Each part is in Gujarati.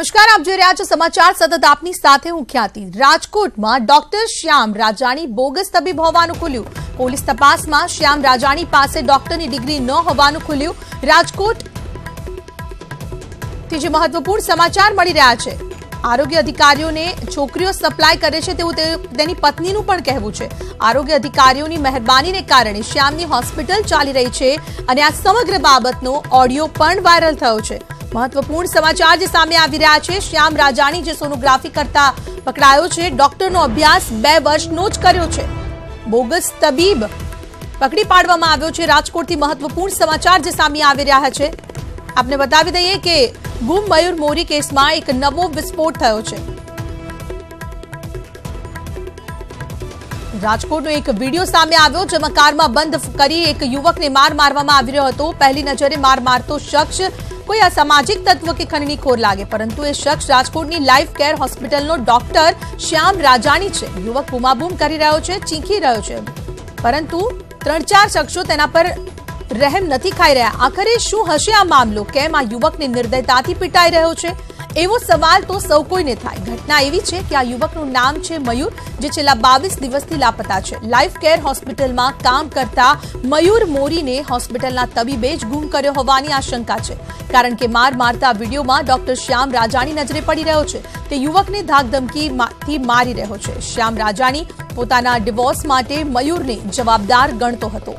નમસ્કાર, આપ જોઈ રહ્યા છો સમાચાર સતત આપની સાથે હું ખ્યાતિ। રાજકોટમાં ડોક્ટર શ્યામ રાજાણી બોગસ તબીબ હોવાનું ખુલ્યું। પોલીસ તપાસમાં શ્યામ રાજાણી પાસે ડોક્ટરની ડિગ્રી ન હોવાનું ખુલ્યું। રાજકોટથી જે મહત્વપૂર્ણ સમાચાર મળી રહ્યા છે, આરોગ્ય અધિકારીઓને છોકરીઓ સપ્લાય કરે છે તેવું તેની પત્નીનું પણ કહેવું છે। આરોગ્ય અધિકારીઓની મહેરબાનીને કારણે શ્યામની હોસ્પિટલ ચાલી રહી છે અને આ સમગ્ર બાબતનો ઓડિયો પણ વાયરલ થયો છે। महत्वपूर्ण समाचार जे सामे आवी रह्या छे। श्याम राजाणी जे सोनोग्राफी करता पकड़ायो छे, डॉक्टरनो अभ्यास 2 वर्षनो ज कर्यो छे। बोगस तबीब पकड़ी पाडवामां आव्यो छे। राजकोटथी महत्वपूर्ण समाचार जे सामे आवी रह्या छे। आपने बतावी दઈએ के गुम मयूर मोरी केसमां एक नवो विस्फोट थयो छे। राजकोटनो एक वीडियो सामे आव्यो, जेमां कारमां बंद करी एक युवकने मार मारवामां आवी रह्यो हतो। पहली नजरे मार मारतो शख्स कोई असामाजिक तत्व के खंडनीखोर लागे, परंतु ये शख्स राजकोटनी लाइफ केर होस्पिટલનો डॉक्टर श्याम राजाणी छे। युवक बूमाबूम करी रह्यो छे, चीखी रह्यो छे, परंतु 3-4 शख्सो तेना पर રહેમ નથી ખાઈ રહ્યા। આખરે શું હશે આ મામલો? કેમ આ યુવકને નિર્દયતાથી પીટાઈ રહ્યો છે? એવો સવાલ તો સૌ કોઈને થાય। ઘટના એવી છે કે આ યુવકનું નામ છે મયુર, જે છેલ્લા 22 દિવસથી લાપતા છે। લાઈફ કેર હોસ્પિટલમાં કામ કરતા મયુર મોરીને હોસ્પિટલના તબીબે જ ગુમ કર્યો હોવાની આશંકા છે, કારણ કે માર મારતા વિડીયોમાં ડોક્ટર શ્યામ રાજાણી નજરે પડી રહ્યો છે। તે યુવકને ધાકધમકીથી મારી રહ્યો છે। શ્યામ રાજાણી પોતાના ડિવોર્સ માટે મયુરને જવાબદાર ગણતો હતો।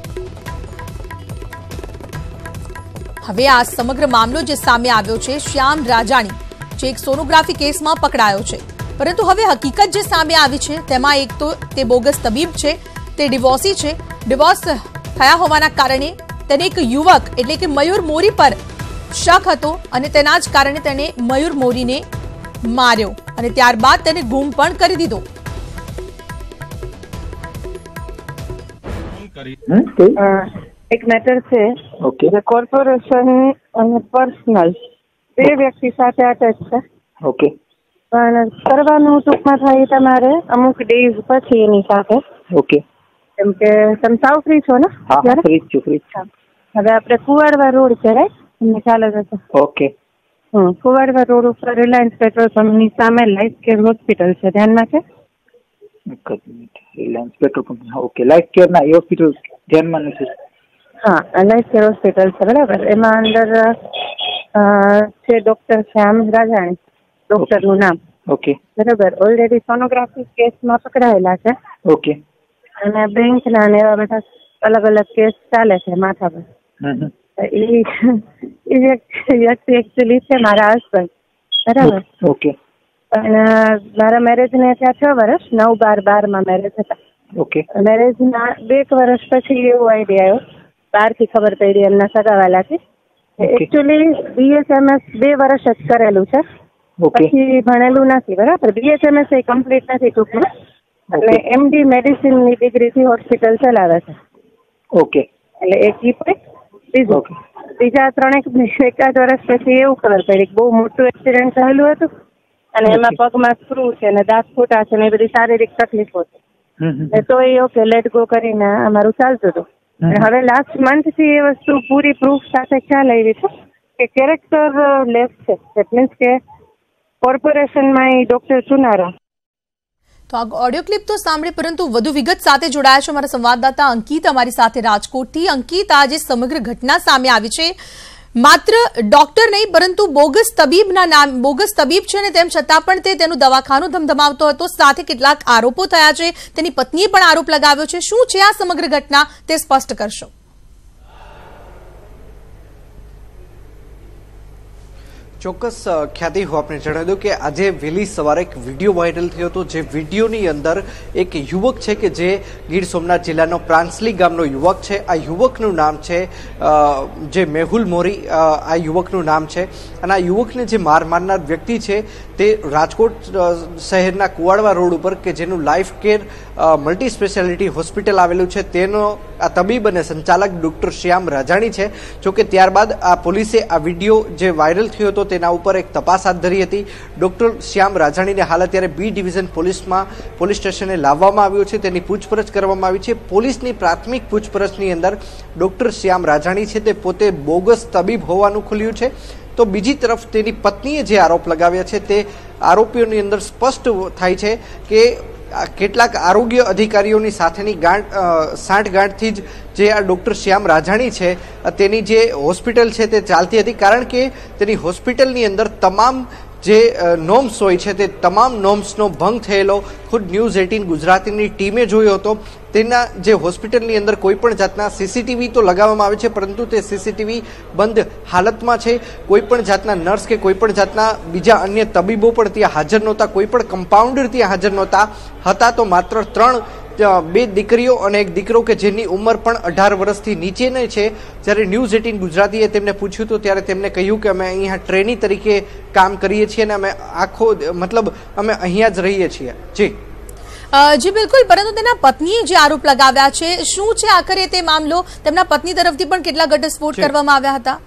હવે આ સમગ્ર મામલો જે સામે આવ્યો છે, શ્યામ રાજાણી જે એક સોનોગ્રાફી કેસમાં પકડાયો છે, પરંતુ હવે હકીકત જે સામે આવી છે તેમાં એક તો તે બોગસ તબીબ છે, તે ડિવોર્સી છે। ડિવોર્સ થયા હોવાના કારણે તેને એક યુવક એટલે કે મયુર મોરી પર શક હતો અને તેના જ કારણે તેને મયુર મોરીને માર્યો અને ત્યારબાદ તેને ગુમ પણ કરી દીધો। एक मैटर से कॉर्पोरेशन અને પર્સનલ બે વ્યક્તિ સાથે અટેચ છે। ઓકે, પણ કરવાનું ટૂંકમાં થાય તમારે અમુક ડેઝ પછી એની સાથે। ઓકે, કેમ કે તમે સાવ ફ્રી છો ને? હા, ફ્રી જ છું, ફ્રી જ છું। હવે આપણે કુવાડવા રોડ છે, રાઈટ? તમને ખ્યાલ જ હશે। ઓકે, કુવાડવા રોડ ઉપર રિલાયન્સ પેટ્રોલ પંપની સામે લાઈફ કેર હોસ્પિટલ છે, ધ્યાનમાં છે? Reliance petrol pump, okay. Life care ના એ હોસ્પિટલ ધ્યાનમાં નથી। હા, લાઈફ કેર હોસ્પિટલ છે, બરાબર। એમાં અંદર છે ડોક્ટર શ્યામ રાજાણી, ડોક્ટરનું નામ। ઓકે, બરાબર। ઓલરેડી સોનોગ્રાફી કેસમાં પકડાયેલા છે। ઓકે, અને બેંકના ને એવા બધા અલગ અલગ કેસ ચાલે છે માથા પર। એ વ્યક્તિ એકચ્યુઅલી છે મારા હસબન્ડ, બરાબર? ઓકે, પણ મારા મેરેજને ત્યાં 6 વર્ષ, 9-12 મેરેજ હતા। ઓકે, મેરેજના 2 વર્ષ પછી એવો આઈડિયા આવ્યો, બહારથી ખબર પડી એમના સગાવાલાથી। એકચ્યુઅલી BSMS 2 વર્ષ જ કરેલું છે, પછી ભણેલું નથી, બરાબર? BSMS એ કમ્પ્લીટ નથી ટૂંકમાં, એટલે MD મેડિસિનની ડિગ્રીથી હોસ્પિટલ ચલાવે છે। ઓકે, એટલે એક ઈ પોઈન્ટ। બીજું, બીજા 3-1 વર્ષ પછી એવું ખબર પડી કે બહુ મોટું એક્સિડન્ટ થયેલું હતું અને એમાં પગમાં સ્ક્રૂ છે ને દાંત ફૂટા છે ને એ બધી શારીરિક તકલીફો છે। તો એ ઓકે લેટ ગો કરીને અમારું ચાલતું હતું। હવે લાસ્ટ મંથથી એ વસ્તુ પૂરી પ્રૂફ સાથે ખ્યાલ આવી છે કે કેરેક્ટર લેસ છે, દેટ મીન્સ કે કોર્પોરેશનમાં એ ડોક્ટર ચુનારો। તો આ ઓડિયો ક્લિપ તો સાંભળે, પરંતુ વધુ વિગત સાથે જોડાયા છે અમારા સંવાદદાતા અંકિત અમારી સાથે રાજકોટથી। અંકિત, આ જે સમગ્ર ઘટના સામે આવી છે, માત્ર ડોક્ટર નહીં પરંતુ બોગસ તબીબના નામ, બોગસ તબીબ છે ને તેમ છતાં પણ તેનું દવાખાનું ધમધમાવતો હતો, સાથે કેટલાક આરોપો થયા છે, તેની પત્નીએ પણ આરોપ લગાવ્યો છે। શું છે આ સમગ્ર ઘટના, તે સ્પષ્ટ કરશો? ચોક્કસ ખ્યાતિ, હું આપને જણાવી દઉં કે આજે વહેલી સવારે એક વિડીયો વાયરલ થયો હતો, જે વિડીયોની અંદર એક યુવક છે કે જે ગીર સોમનાથ જિલ્લાનો પ્રાંસલી ગામનો યુવક છે। આ યુવકનું નામ છે જે મેહુલ મોરી, આ યુવકનું નામ છે। અને આ યુવકને જે માર મારનાર વ્યક્તિ છે તે રાજકોટ શહેરના કુવાડવા રોડ ઉપર કે જેનું life care multi speciality hospital આવેલું છે તેનો આ તબીબ અને સંચાલક ડોક્ટર શ્યામ રાજાણી છે। જોકે ત્યારબાદ આ પોલીસે આ વિડીયો જે વાયરલ થયો હતો તેના ઉપર એક તપાસ હાથ ધરી હતી। ડોક્ટર શ્યામ રાજાણીને હાલ અત્યારે B ડિવિઝન પોલીસ સ્ટેશને લાવવામાં આવ્યો છે, તેની પૂછપરછ કરવામાં આવી છે। પોલીસની પ્રાથમિક પૂછપરછની અંદર ડોક્ટર શ્યામ રાજાણી છે તે પોતે બોગસ તબીબ હોવાનું ખુલ્યું છે। તો બીજી તરફ તેની પત્નીએ જે આરોપ લગાવ્યા છે તે આરોપીઓની અંદર સ્પષ્ટ થાય છે કે કેટલાક આરોગ્ય અધિકારીઓની સાથેની સાંઠગાંઠથી જ જે આ ડૉક્ટર શ્યામ રાજાણી છે તેની જે હોસ્પિટલ છે તે ચાલતી હતી, કારણ કે તેની હોસ્પિટલની અંદર તમામ જે નોર્મ્સ હોય છે તે તમામ નોર્મ્સનો ભંગ થયેલો ખુદ ન્યૂઝ 18 ગુજરાતીની ટીમે જોયો હતો. તેના જે હોસ્પિટલની અંદર કોઈ પણ જાતના સીસીટીવી તો લગાવવામાં આવે છે, પરંતુ તે સીસીટીવી બંધ હાલતમાં છે. કોઈ પણ જાતના નર્સ કે કોઈ પણ જાતના બીજા અન્ય તબીબો પણ ત્યાં હાજર નહોતા, કોઈ પણ કમ્પાઉન્ડર ત્યાં હાજર નહોતા. હતા તો માત્ર 2 દીકરીઓ અને એક દીકરો કે જેની ઉંમર પણ 18 વર્ષથી નીચેની છે. જ્યારે ન્યૂઝ 18 ગુજરાતીએ તેમને પૂછ્યું હતું ત્યારે તેમને કહ્યું કે અમે અહીંયા ટ્રેની તરીકે કામ કરીએ છીએ અને અમે અમે અહીંયા જ રહીએ છીએ. જી બિલકુલ, પરંતુ તેના પત્નીએ જે આરોપ લગાવ્યા છે, શું છે આખરે તે મામલો? તેમના પત્ની તરફથી પણ કેટલા ઘટસ્ફોટ કરવામાં આવ્યા હતા?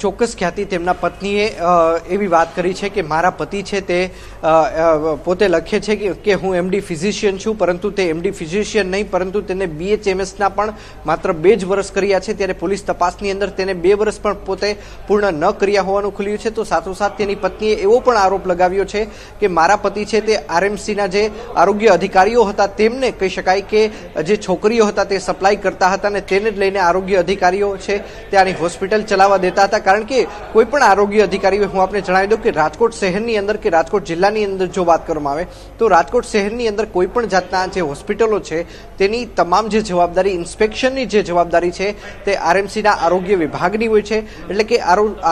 ચોક્કસ ખ્યાતિ, તેમના પત્નીએ એવી વાત કરી છે કે મારા પતિ છે તે પોતે લખે છે કે હું MD ફિઝિશિયન છું, પરંતુ તે MD ફિઝિશિયન નહીં, પરંતુ તેને BHMSના પણ માત્ર 2 જ વર્ષ કર્યા છે. ત્યારે પોલીસ તપાસની અંદર તેને 2 વર્ષ પણ પોતે પૂર્ણ ન કર્યા હોવાનું ખુલ્યું છે. તો સાથોસાથ તેની પત્નીએ એવો પણ આરોપ લગાવ્યો છે કે મારા પતિ છે તે RMCના જે આરોગ્ય અધિકારીઓ હતા તેમને કહી શકાય કે જે છોકરીઓ હતા તે સપ્લાય કરતા હતા અને તેને જ લઈને આરોગ્ય અધિકારીઓ છે ત્યાંની હોસ્પિટલ ચલાવવા દેતા હતા. કારણ કે કોઈ પણ આરોગ્ય અધિકારીઓ, હું આપને જણાવી દઉં કે રાજકોટ શહેરની અંદર કે રાજકોટ જિલ્લાની અંદર જો વાત કરવામાં આવે તો રાજકોટ શહેરની અંદર કોઈ પણ જાતના જે હોસ્પિટલો છે તેની તમામ જે જવાબદારી, ઇન્સ્પેક્શનની જે જવાબદારી છે તે RMCના આરોગ્ય વિભાગની હોય છે. એટલે કે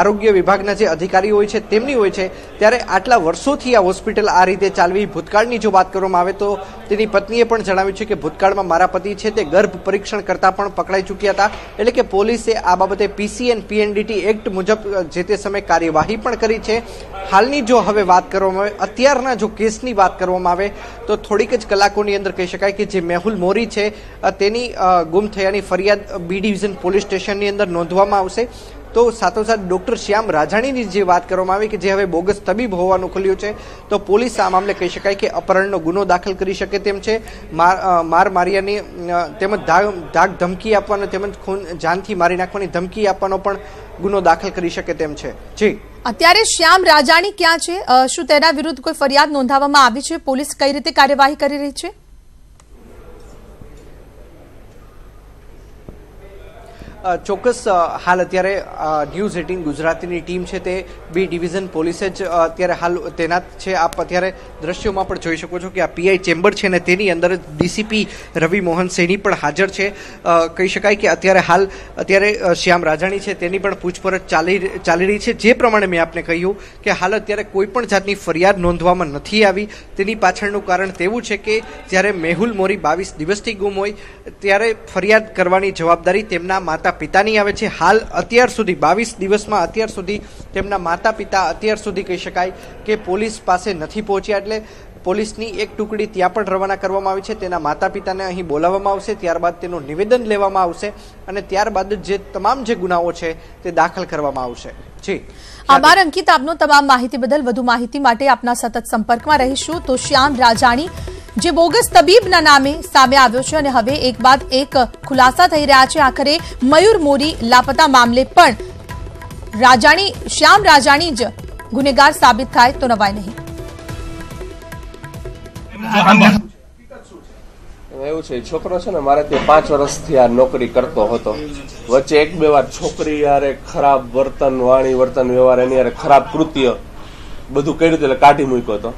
આરોગ્ય વિભાગના જે અધિકારીઓ હોય છે તેમની હોય છે. ત્યારે આટલા વર્ષોથી આ હોસ્પિટલ આ રીતે ચાલવી. ભૂતકાળની જો વાત કરવામાં આવે તો તેની પત્નીએ પણ જણાવ્યું છે કે ભૂતકાળમાં મારા પતિ છે તે ગર્ભ પરીક્ષણ કરતા પણ પકડાઈ ચૂક્યા હતા. એટલે કે પોલીસે આ બાબતે PC and PNDT એક્ટ મુજબ જે તે સમયે કાર્યવાહી પણ કરી છે. હાલની જો હવે વાત કરવામાં આવે, અત્યારના જો કેસની વાત કરવામાં આવે તો થોડીક જ કલાકોની અંદર કહી શકાય કે જે મેહુલ મોરી છે તેની ગુમ થયાની ફરિયાદ B ડિવિઝન પોલીસ સ્ટેશનની અંદર નોંધવામાં આવશે. તો સાથોસાથ ડૉક્ટર શ્યામ રાજાણીની જે વાત કરવામાં આવી કે જે હવે બોગસ તબીબ હોવાનું ખુલ્યું છે, તો પોલીસ આ મામલે કહી શકાય કે અપહરણનો ગુનો દાખલ કરી શકે તેમ છે. મારિયાની તેમજ ધાક ધમકી આપવાનો તેમજ જાનથી મારી નાખવાની ધમકી આપવાનો પણ ગુનો દાખલ કરી શકે તેમ છે. જી, અત્યારે શ્યામ રાજાણી ક્યાં છે? શું તેના વિરુદ્ધ કોઈ ફરિયાદ નોંધાવવામાં આવી છે? પોલીસ કઈ રીતે કાર્યવાહી કરી રહી છે? ચોક્કસ હાલ અત્યારે ન્યૂઝ 18 ગુજરાતીની ટીમ છે તે B ડિવિઝન પોલીસે જ અત્યારે હાલ તૈનાત છે. આપ અત્યારે દ્રશ્યોમાં પણ જોઈ શકો છો કે આ PI ચેમ્બર છે ને તેની અંદર DCP રવિ મોહન સૈની પણ હાજર છે. કહી શકાય કે અત્યારે શ્યામ રાજાણી છે તેની પણ પૂછપરછ ચાલી રહી છે. જે પ્રમાણે મેં આપને કહ્યું કે હાલ અત્યારે કોઈ પણ જાતની ફરિયાદ નોંધવામાં નથી આવી. તેની પાછળનું કારણ તેવું છે કે જ્યારે મેહુલ મોરી 22 દિવસથી ગુમ હોય ત્યારે ફરિયાદ કરવાની જવાબદારી તેમના માતા પિતાની આવે છે. હાલ અત્યાર સુધી 22 દિવસમાં અત્યાર સુધી તેમના માતા પિતા અત્યાર સુધી કહી શકાય કે પોલીસ પાસે નથી પહોંચ્યા. એટલે પોલીસની એક ટુકડી ત્યાં પણ રવાના કરવામાં આવી છે. તેના માતા પિતાને અહીં બોલાવવામાં આવશે, ત્યારબાદ તેનું નિવેદન લેવામાં આવશે અને ત્યારબાદ જે તમામ જે ગુનાઓ છે તે દાખલ કરવામાં આવશે. જી, આભાર અંકિત, આપનો તમામ માહિતી બદલ. વધુ માહિતી માટે આપના સતત સંપર્કમાં રહીશું. તો શ્યામ રાજાણી જે બોગસ તબીબના નામે સામે આવ્યો છે અને હવે એક બાદ એક ખુલાસા થઈ રહ્યા છે. આખરે મયુર મોરી લાપતા મામલે પણ શ્યામ રાજાણી જ ગુનેગાર સાબિત થાય તો નવાય નહીં. એવું છે, છોકરો છે ને મારે ત્યાં 5 વર્ષથી આ નોકરી કરતો હતો. વચ્ચે 1-2 વાર છોકરી યારે ખરાબ વર્તન, વાણી વર્તન વ્યવહાર, એની યારે ખરાબ કૃત્ય બધું કર્યું એટલે કાઢી મૂક્યો હતો.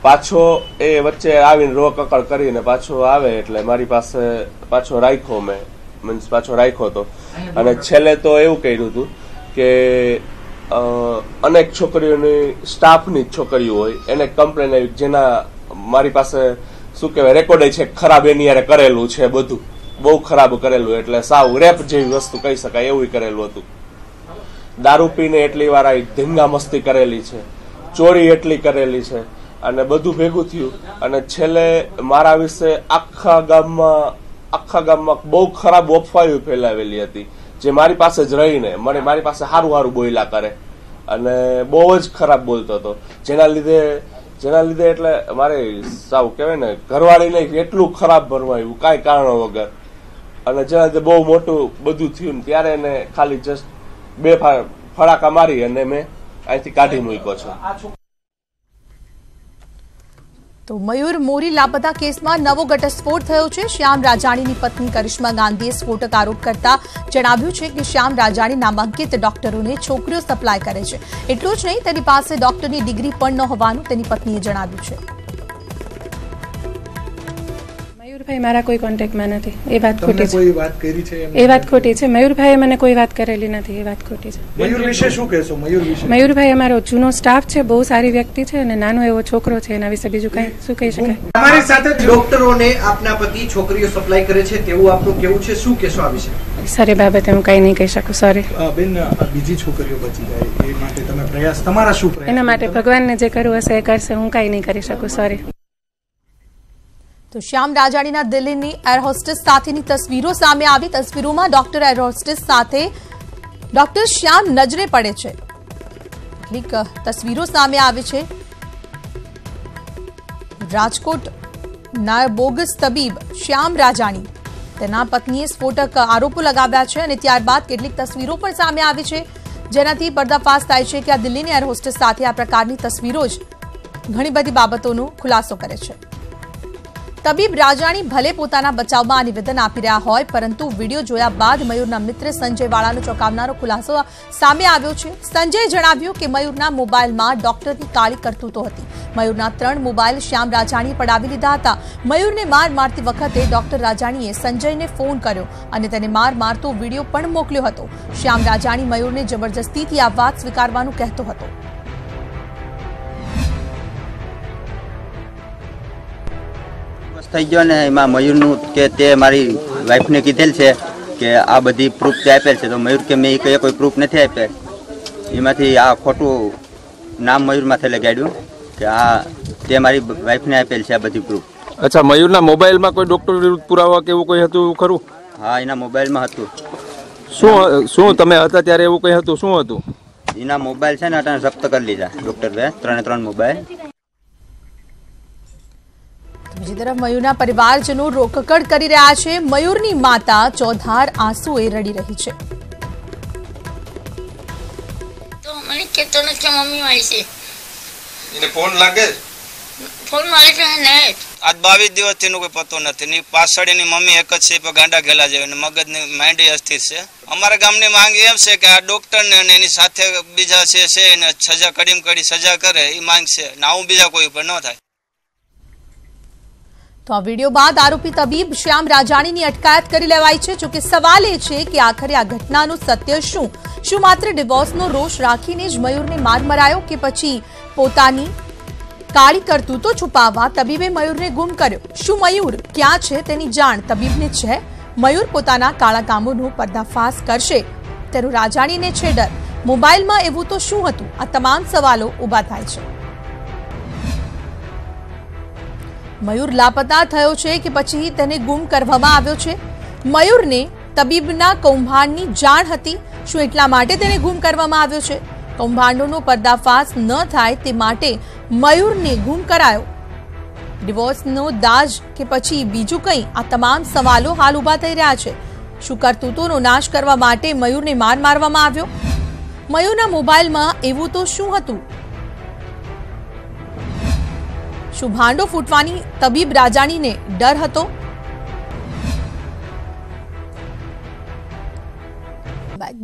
પાછો એ વચ્ચે આવીને રોકકળ કરીને પાછો આવે એટલે મારી પાસે પાછો રાખ્યો હતો. અને છેલ્લે તો એવું કર્યું હતું કે અનેક છોકરીઓની સ્ટાફની જ છોકરીઓ હોય એને કમ્પ્લેન આવી, જેના મારી પાસે શું કહેવાય રેકોર્ડ છે ખરાબ, એની યારે કરેલું છે, બધું બહુ ખરાબ કરેલું. એટલે સાવ રેપ જેવી વસ્તુ કહી શકાય એવું કરેલું હતું. દારૂ પીને એટલી વાર આવી ધીંગા મસ્તી કરેલી છે, ચોરી એટલી કરેલી છે અને બધું ભેગું થયું. અને છેલ્લે મારા વિશે આખા ગામમાં બહુ ખરાબ અફવાઓ ફેલાવેલી હતી, જે મારી પાસે જ રહીને મારી પાસે સારું બોલ્યા કરે અને બહુ જ ખરાબ બોલતો હતો. જેના લીધે એટલે મારે સાવ કહેવાય ને ઘરવાળીને એટલું ખરાબ ભરવાયું કાંઈ કારણ વગર. અને જ્યાં બહુ મોટું બધું થયું ને ત્યારે એને ખાલી જસ્ટ 2 ફડાકા મારી અને મેં અહીંથી કાઢી મૂક્યો છે. તો મયુર મોરી લાપતા કેસમાં નવો ઘટસ્ફોટ થયો છે. શ્યામ રાજાણીની પત્ની કરિશ્મા ગાંધીએ સ્ફોટક આરોપ કરતા જણાવ્યું છે કે શ્યામ રાજાણી નામાંકિત ડોક્ટરોને છોકરીઓ સપ્લાય કરે છે. એટલું જ નહીં, તેની પાસે ડોક્ટરની ડિગ્રી પણ ન હોવાનું તેની પત્નીએ જણાવ્યું છે. મયુરભાઈ મારા કોઈ કોન્ટેક્ટમાં નથી, એ વાત ખોટી છે. એ વાત ખોટી છે. મયુરભાઈએ મને કોઈ વાત કરેલી નથી, એ વાત ખોટી છે. મયુર વિશે શું કહેશો? મયુરભાઈ અમારો જૂનો સ્ટાફ છે, બહુ સારી વ્યક્તિ છે અને નાનો એવો છોકરો છે. એના વિશે બીજું કઈ શું કહી શકાય? અમારી સાથે ડોક્ટરોને આપના પતિ છોકરીઓ સપ્લાય કરે છે તેવું આપનું કેવું છે, શું કહેશો આ વિશે? સર, એ બાબતે હું કઈ નહીં કહી શકું. સોરી બેન, બીજી છોકરીઓ બચી જાય એ માટે તમે પ્રયાસ, તમારા શું પ્રયાસ? એના માટે ભગવાનને જે કરવું હશે એ કરશે, હું કઈ નહીં કરી શકું. સોરી. તો શ્યામ રાજાણીના દિલ્હીની એર હોસ્ટેસ સાથેની તસવીરો સામે આવી. તસવીરોમાં ડોક્ટર એર હોસ્ટેસ સાથે ડોક્ટર શ્યામ નજરે પડે છે. કેટલીક તસવીરો સામે આવે છે. રાજકોટના બોગસ તબીબ શ્યામ રાજાણી, તેના પત્નીએ સ્ફોટક આરોપો લગાવ્યા છે અને ત્યારબાદ કેટલીક તસવીરો પણ સામે આવી છે, જેનાથી પર્દાફાશ થાય છે કે આ દિલ્હીની એર હોસ્ટેસ સાથે આ પ્રકારની તસવીરો જ ઘણી બધી બાબતોનો ખુલાસો કરે છે. તબીબ રાજાણી ભલે પોતાના બચાવમાં નિવેદન આપી રહ્યા હોય, પરંતુ વિડીયો જોયા બાદ મયુરના મિત્ર સંજય વાળાનો ચોંકાવનારો ખુલાસો સામે આવ્યો છે. સંજયે જણાવ્યું કે મયુરના મોબાઈલમાં ડોક્ટરની કાળી કરતૂતો હતી. મયુરના 3 મોબાઈલ શ્યામ રાજાણીએ પડાવી લીધા હતા. મયુરને માર મારતી વખતે ડોક્ટર રાજાણીએ સંજયને ફોન કર્યો અને તેને માર મારતો વિડીયો પણ મોકલ્યો હતો. શ્યામ રાજાણી મયુરને જબરજસ્તીથી આ વાત સ્વીકારવાનું કહેતો હતો. થઈ ગયો ને એમાં મયુરનું કે તે મારી વાઈફને કીધેલ છે કે આ બધી પ્રૂફ તે આપેલ છે, તો મયુર કે મેં કોઈ પ્રૂફ નથી આપેલ. એમાંથી આ ખોટું નામ મયુર માથે લગાડ્યું કે આ તે મારી વાઈફને આપેલ છે આ બધી પ્રૂફ. અચ્છા, મયુરના મોબાઈલમાં કોઈ ડોક્ટર વિરુદ્ધ પુરાવા કે એવું કોઈ હતું ખરું? હા, એના મોબાઈલમાં હતું. શું તમે હતા ત્યારે એવું કંઈ હતું? શું હતું? એના મોબાઈલ છે ને અટાણે જપ્ત કરી લીધા ડોક્ટર બે, 3 મોબાઈલ. બીજી તરફ મયુરના પરિવારજનો રોકકડ કરી રહ્યા છે. મયુરની માતા ચોધાર આંસુએ રડી રહી છે. તો મને કહેતો નથી કે મમ્મી આવી છે. એને ફોન લાગે? ફોન મારી પાસે નહીં. આજ 22 દિવસથી એનો કોઈ પતો નથી. ની પાછળ એની મમ્મી એક જ છે, પણ ગાંડા ગેલા જેવી, મગજની માઇન્ડ અસ્થિર છે. અમારા ગામની માંગ એમ છે કે આ ડોક્ટરને અને એની સાથે બીજા છે એને સજા કડીમ કડી સજા કરે, એ માંગ છે. ના હું બીજા કોઈ ઉપર ન થાય. તો આ વિડીયો બાદ આરોપી તબીબ શ્યામ રાજાણીની અટકાયત કરી લેવાઈ છે. જોકે સવાલ એ છે કે આખરે આ ઘટનાનું સત્ય શું? શું માત્ર ડિવોર્સનો રોષ રાખીને જ મયુરને માર મરાયો કે પછી પોતાની કાળી કરતૂતો છુપાવવા તબીબે મયુરને ગુમ કર્યો? શું મયુર ક્યાં છે તેની જાણ તબીબને છે? મયુર પોતાના કાળા કામોનો પર્દાફાશ કરશે તેનો રાજાણીને છે ડર. મોબાઈલમાં એવું તો શું હતું? આ તમામ સવાલો ઊભા થાય છે. મયુર લાપતા થયો છે કે પછી તેને ગુમ કરવામાં આવ્યો છે? મયુરને તબીબના કૌભાંડની જાણ હતી? શું એટલા માટે તેને ગુમ કરવામાં આવ્યો છે? કૌભાંડોનો પર્દાફાશ ન થાય તે માટે મયુરને ગુમ કરાયો? ડિવોર્સનો દાજ કે પછી બીજું કંઈ? આ તમામ સવાલો હાલ ઊભા થઈ રહ્યા છે. શું કરતૂતોનો નાશ કરવા માટે મયુરને માર મારવામાં આવ્યો? મયુરના મોબાઈલમાં એવું તો શું હતું? શું ભાંડો ફૂટવાની તબીબ રાજાણીને ડર હતો?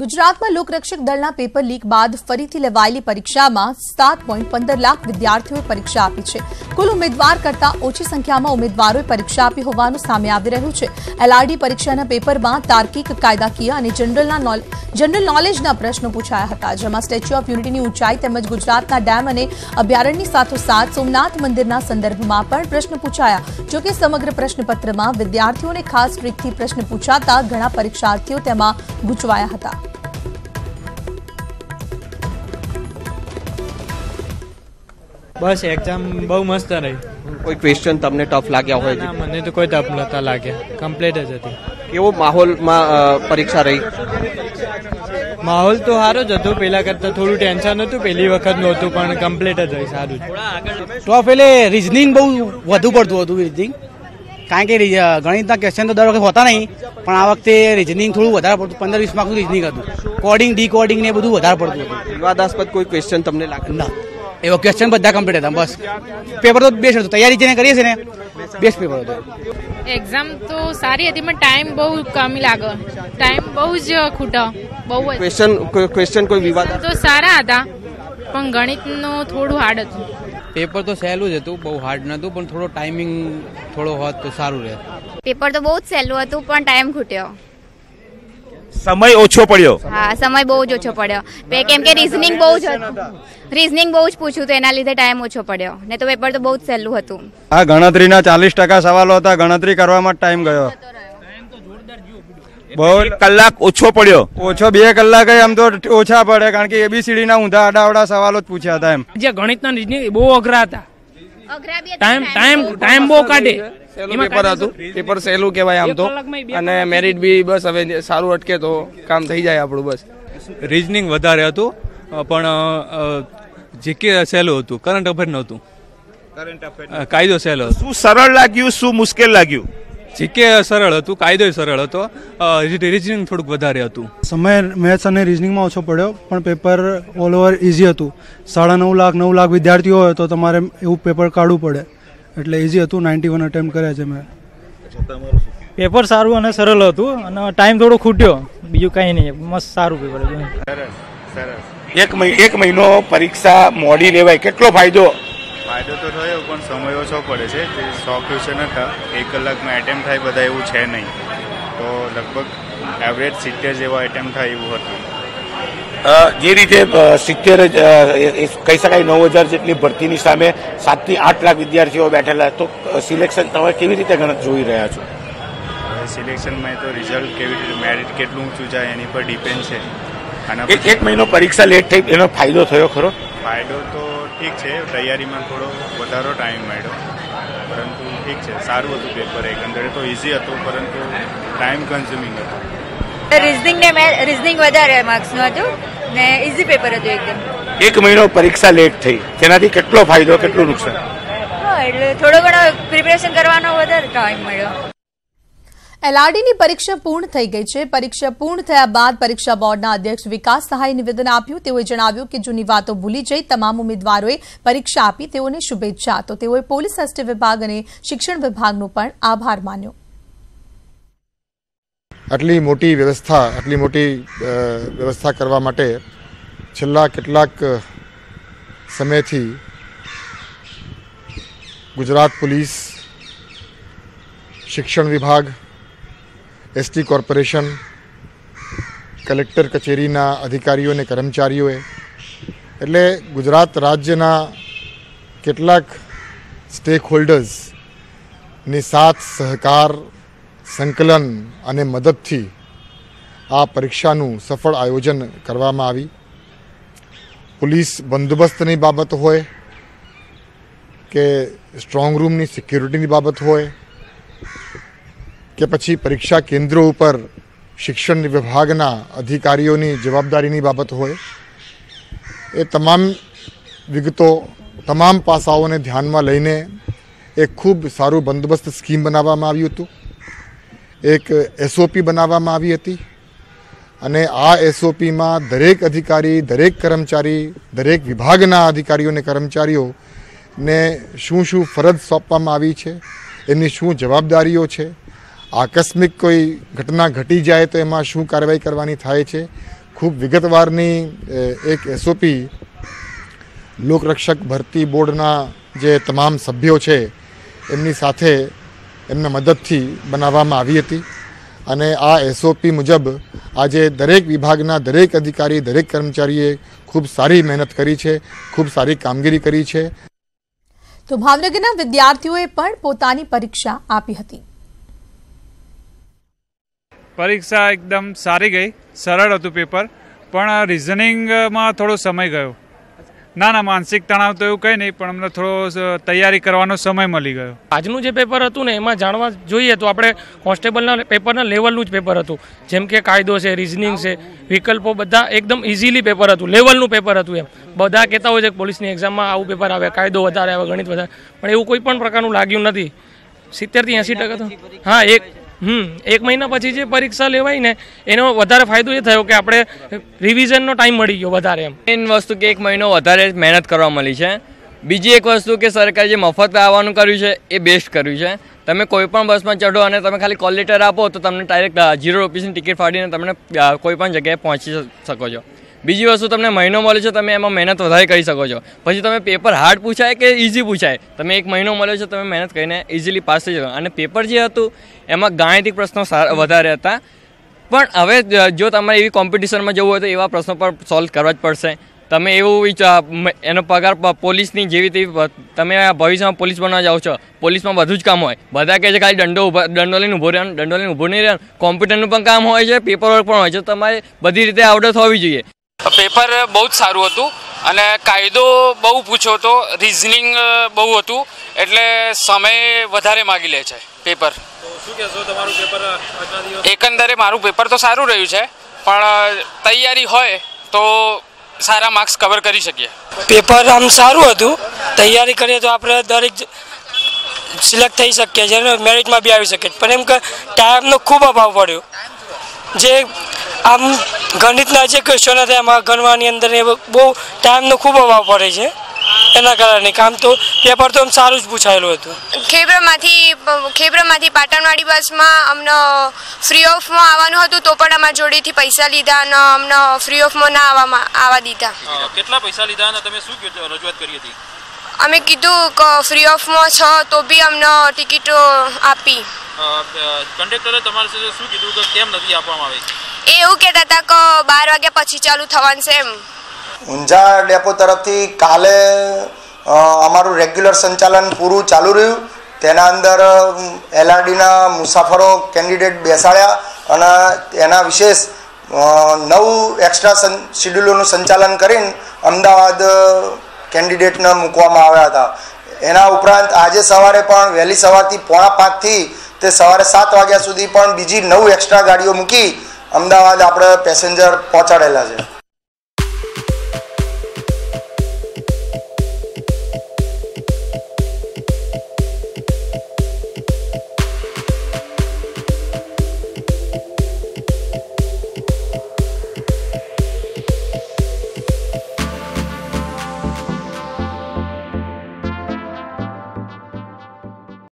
ગુજરાતમાં લોકરક્ષક દળના પેપર લીક બાદ ફરીથી લેવાયેલી પરીક્ષામાં 7.15 લાખ વિદ્યાર્થીઓએ પરીક્ષા આપી છે. કુલ ઉમેદવાર કરતાં ઓછી સંખ્યામાં ઉમેદવારોએ પરીક્ષા આપી હોવાનું સામે આવી રહ્યું છે. એલઆરડી પરીક્ષાના પેપરમાં તાર્કિક, કાયદાકીય અને જનરલ નોલેજના પ્રશ્નો પૂછાયા હતા, જેમાં સ્ટેચ્યુ ઓફ યુનિટીની ઊંચાઈ તેમજ ગુજરાતના ડેમ અને અભયારણ્યની સાથોસાથ સોમનાથ મંદિરના સંદર્ભમાં પણ પ્રશ્ન પૂછાયા. જોકે સમગ્ર પ્રશ્નપત્રમાં વિદ્યાર્થીઓને ખાસ ટ્રીકથી પ્રશ્ન પૂછાતા ઘણા પરીક્ષાર્થીઓ તેમાં ગૂંચવાયા હતા. બસ એક્ઝામ બહુ મસ્ત રહી. કોઈ ક્વેશ્ચન તમને ટફ લાગ્યા હોય? ના, મને તો કોઈ ટફ નતા લાગ્યા, કમ્પ્લીટ જ હતી. કેવો માહોલમાં પરીક્ષા રહી? માહોલ તો સારો જ હતો, પેલા કરતા થોડું ટેન્શન હતું, પહેલી વખતનું હતું, પણ કમ્પ્લીટ જ રહી, સારું જ. તો પેલે રિઝનિંગ બહુ વધુ પડતું હતું. રિઝનિંગ કારણ કે ગણિતના ક્વેશ્ચન તો દર વખતે હોતા નહીં, પણ આ વખતે રિઝનિંગ થોડું વધારે પડતું, 15-20 માર્કનું રિઝનિંગ હતું. કોડિંગ ડીકોડિંગ ને એ બધું વધારે પડતું હતું. વિવાદાસ્પદ કોઈ ક્વેશ્ચન તમને લાગે? ના, એવો ક્વેશ્ચન બધા કમ્પ્લીટ હતા. બસ પેપર તો બેસ્ટ હતું. તૈયારી જેને કરીએ છીએ ને બેસ્ટ પેપર હતું. એક્ઝામ તો સારી હતી, પણ ટાઈમ બહુ કમી લાગે. ટાઈમ બહુ જ ખૂટો. બહુ ક્વેશ્ચન કોઈ વિવાદ તો સારા હતા, પણ ગણિતનું થોડું હાર્ડ હતું. પેપર તો સહેલું જ હતું, બહુ હાર્ડ નહોતું, પણ થોડો ટાઈમિંગ થોડો હોત તો સારું રહે. પેપર તો બહુ જ સહેલું હતું, પણ ટાઈમ ખૂટ્યો. સમય ઓછો પડ્યો. હા, સમય બહુ જ ઓછો પડ્યો, કેમ કે રીઝનિંગ બહુ જ પૂછ્યું તો એના લીધે ટાઈમ ઓછો પડ્યો. ને તો પેપર તો બહુ જ સહેલું હતું. આ ગણતરીના 40% સવાલો હતા, ગણતરી કરવામાં ટાઈમ ગયો. બહુ કલાક ઓછો પડ્યો. ઓછો 2 કલાક આમ તો ઓછા પડે, કારણ કે ABCD ના ઊંધા આડાવડા સવાલો જ પૂછ્યા હતા. એમ જે ગણિતના રીઝનિંગ બહુ અઘરા હતા. ટાઈમ બહુ કાઢે. પેપર હતું, પેપર સહેલું કહેવાય આમ તો, અને મેરિટ બી બસ હવે સારું અટકે તો કામ થઈ જાય આપણું. બસ રીઝનિંગ વધારે હતું, પણ જીકે સહેલું હતું, કરંટ અફેર નહોતું. કાયદો સહેલો. શું સરળ લાગ્યું, શું મુશ્કેલ લાગ્યું? જીકે સરળ હતું, કાયદો સરળ હતો, રીઝનિંગ થોડુંક વધારે હતું. સમય મેથ્સ અને રીઝનિંગમાં ઓછો પડ્યો, પણ પેપર ઓલ ઓવર ઇઝી હતું. 9.5 લાખ વિદ્યાર્થીઓ હોય તો તમારે એવું પેપર કાઢવું પડે, એટલે ઇઝી હતું. 91 અટેમ્પ્ટ કર્યા છે મેં. પેપર સારું અને સરળ હતું, અને ટાઈમ થોડો ખૂટ્યો, બીજું કંઈ નહીં. મસ્ત સારું પેપર હતું. એક મહિનો પરીક્ષા મોડી લેવાય, કેટલો ફાયદો? ફાયદો તો થયો, પણ સમય ઓછો પડે છે. 100 ક્વેશ્ચન હતા, 1 કલાકમાં એટેમ્પ્ટ થાય બધા એવું છે નહીં. તો લગભગ એવરેજ 70 જેવા એટેમ્પ્ટ થાય એવું હતું. જે રીતે 70 કહી શકાય 9000 જેટલી ભરતીની સામે 7 થી 8 લાખ વિદ્યાર્થીઓ બેઠેલા, તો સિલેક્શન તમે કેવી રીતે જોઈ રહ્યા છો? સિલેક્શનમાં તો રિઝલ્ટ કેવી રીતે, મેરિટ કેટલું ઊંચું જાય એની પર ડિપેન્ડ છે. અને એક મહિનો પરીક્ષા લેટ થઈ, એનો ફાયદો થયો ખરો? ફાયદો તો ઠીક છે, તૈયારીમાં થોડો વધારો ટાઈમ મળ્યો, પરંતુ ઠીક છે, સારું હતું પેપર. એકંદરે તો ઇઝી હતું, પરંતુ ટાઈમ કન્ઝ્યુમિંગ હતું. રીઝનિંગ વધારે માર્ક્સનું હતું ને ઇઝી પેપર હતું એકદમ. એક મહિનો પરીક્ષા લેટ થઈ, તેનાથી કેટલો ફાયદો, કેટલું નુકસાન? એટલે થોડો ઘણો પ્રિપેરેશન કરવાનો વધારે ટાઈમ મળ્યો. LRDની પરીક્ષા પૂર્ણ થઈ ગઈ છે. પરીક્ષા પૂર્ણ થયા બાદ પરીક્ષા બોર્ડના અધ્યક્ષ વિકાસ સહાયે નિવેદન આપ્યું. તેઓએ જણાવ્યું કે જૂની વાતો ભૂલી જઈ તમામ ઉમેદવારોએ પરીક્ષા આપી તેઓને શુભેચ્છા. તો તેઓએ પોલીસ એસટી વિભાગ અને શિક્ષણ વિભાગનો પણ આભાર માન્યો. આટલી મોટી વ્યવસ્થા કરવા માટે છેલ્લા કેટલાક સમયથી ગુજરાત પોલીસ, શિક્ષણ વિભાગ, એસટી કોર્પોરેશન, કલેક્ટર કચેરીના અધિકારીઓ અને કર્મચારીઓએ, એટલે ગુજરાત રાજ્યના કેટલાક સ્ટેક હોલ્ડર્સની સાથ, સહકાર, સંકલન અને મદદથી આ પરીક્ષાનું સફળ આયોજન કરવામાં આવી. પોલીસ બંદોબસ્તની બાબત હોય કે સ્ટ્રોંગ રૂમની સિક્યુરિટીની બાબત હોય કે પછી પરીક્ષા કેન્દ્રો ઉપર શિક્ષણ વિભાગના અધિકારીઓની જવાબદારીની બાબત હોય, એ તમામ વિગતો, તમામ પાસાઓને ધ્યાનમાં લઈને એક ખૂબ સારું બંદોબસ્ત સ્કીમ બનાવવામાં આવ્યું હતું. એક SOP બનાવવામાં આવી હતી, અને આ SOPમાં દરેક અધિકારી, દરેક કર્મચારી, દરેક વિભાગના અધિકારીઓ અને કર્મચારીઓને શું ફરજ સોંપવામાં આવી છે, એમની શું જવાબદારીઓ છે, આકસ્મિક કોઈ ઘટના ઘટી જાય તો એમાં શું કાર્યવાહી કરવાની થાય છે, ખૂબ વિગતવારની એક SOP લોકરક્ષક ભરતી બોર્ડના જે તમામ સભ્યો છે એમની સાથે એમના મદદથી બનાવવામાં આવી હતી. અને આ SOP મુજબ આજે દરેક વિભાગના દરેક અધિકારી, દરેક કર્મચારીએ ખૂબ સારી મહેનત કરી છે, ખૂબ સારી કામગીરી કરી છે. તો ભાવનગરના વિદ્યાર્થીઓએ પણ પોતાની પરીક્ષા આપી હતી. પરીક્ષા એકદમ સારી ગઈ, સરળ હતું પેપર, પણ રિઝનિંગમાં થોડો સમય ગયો. ના માનસિક તણાવ તો એવું કંઈ નહીં, પણ અમને થોડો તૈયારી કરવાનો સમય મળી ગયો. આજનું જે પેપર હતું ને એમાં જાણવા જોઈએ તો આપણે કોન્સ્ટેબલના પેપરના લેવલનું જ પેપર હતું. જેમ કે કાયદો છે, રિઝનિંગ છે, વિકલ્પો બધા એકદમ ઇઝીલી પેપર હતું, લેવલનું પેપર હતું. એમ બધા કહેતા હોય છે કે પોલીસની એક્ઝામમાં આવું પેપર આવે, કાયદો વધારે આવે, ગણિત વધારે, પણ એવું કોઈ પણ પ્રકારનું લાગ્યું નથી. 70 થી 80% તો હા એક મહિના પછી જે પરીક્ષા લેવાય ને એનો વધારે ફાયદો એ થયો કે આપણે રિવિઝનનો ટાઈમ મળી ગયો વધારે. એમ મેઇન વસ્તુ કે 1 મહિનો વધારે મહેનત કરવા મળી છે. બીજી એક વસ્તુ કે સરકારે જે મફત આવવાનું કર્યું છે એ બેસ્ટ કર્યું છે. તમે કોઈ પણ બસમાં ચઢો અને તમે ખાલી કોલ લેટર આપો તો તમને ડાયરેક્ટ 0 રૂપિયાની ટિકિટ ફાડીને તમને કોઈ પણ જગ્યાએ પહોંચી શકો છો. બીજી વસ્તુ તમને મહિનો મળે છે, તમે એમાં મહેનત વધારે કરી શકો છો. પછી તમે પેપર હાર્ડ પૂછાય કે ઇઝી પૂછાય, તમે 1 મહિનો મળ્યો છે, તમે મહેનત કરીને ઇઝીલી પાસ થઈ શકો. અને પેપર જે હતું એમાં ગાણિતિક પ્રશ્નો વધારે હતા, પણ હવે જો તમારે એવી કોમ્પિટિશનમાં જવું હોય તો એવા પ્રશ્નો પર સોલ્વ કરવા જ પડશે. તમે એવું એનો પગાર પોલીસની જેવી તેવી, તમે ભવિષ્યમાં પોલીસ બનવા જાઓ છો, પોલીસમાં બધું જ કામ હોય. બધા કહે છે ખાલી દંડો લઈને ઊભો રહેવાનું, દંડો લઈને ઊભો નહીં રહેવાનું. કોમ્પ્યુટરનું પણ કામ હોય છે, પેપર વર્ક પણ હોય છે. તમારે બધી રીતે આવડત હોવી જોઈએ. પેપર બહુ જ સારું હતું અને કાયદો બહુ પૂછ્યો હતો, રિઝનિંગ બહુ હતું, એટલે સમય વધારે માગી લે છે પેપર. શું કહેશો તમારું પેપર? એકંદરે મારું પેપર તો સારું રહ્યું છે, પણ તૈયારી હોય તો સારા માર્ક્સ કવર કરી શકીએ. પેપર આમ સારું હતું, તૈયારી કરીએ તો આપણે દરેક સિલેક્ટ થઈ શકીએ છીએ અને મેરિટમાં બી આવી શકીએ. પણ એમ કે ટાઈમનો ખૂબ અભાવ પડ્યો. જે આમ ગણિતના જે ક્વેશ્ચન હતા એમાં ગણવાની અંદર બહુ ટાઈમનો ખૂબ અભાવ પડે છે. એના કારણે કામ તો પેપર તો સારું જ પૂછાયેલું હતું. ખેબ્રામાંથી પાટણવાળી બસમાં અમને ફ્રી ઓફમાં આવવાનું હતું, તો પણ અમારા જોડેથી પૈસા લીધા અને અમને ફ્રી ઓફમાં ના આવવા દીધા. કેટલા પૈસા લીધા અને તમે શું રજૂઆત કરી હતી? અમે કીધું કે ફ્રી ઓફમાં છે તો બી અમને ટિકિટો આપી. કંડક્ટરે તમારે શું કીધું કે કેમ નથી આપવામાં આવી? એ એવું કહેતા હતા કે 12 વાગ્યા પછી ચાલુ થવાનું છે એમ. ઊંઝા ડેપો તરફથી કાલે અમારું રેગ્યુલર સંચાલન પૂરું ચાલુ રહ્યું. તેના અંદર LRDના મુસાફરો કેન્ડિડેટ બેસાડ્યા અને એના વિશેષ 9 એક્સ્ટ્રા શિડ્યુલોનું સંચાલન કરીને અમદાવાદ કેન્ડિડેટને મૂકવામાં આવ્યા હતા. એના ઉપરાંત આજે સવારે પણ વહેલી સવારથી 4:45 થી તે સવારે 7 વાગ્યા સુધી પણ બીજી 9 એક્સ્ટ્રા ગાડીઓ મૂકી અમદાવાદ આપણે પેસેન્જર પહોંચાડેલા છે.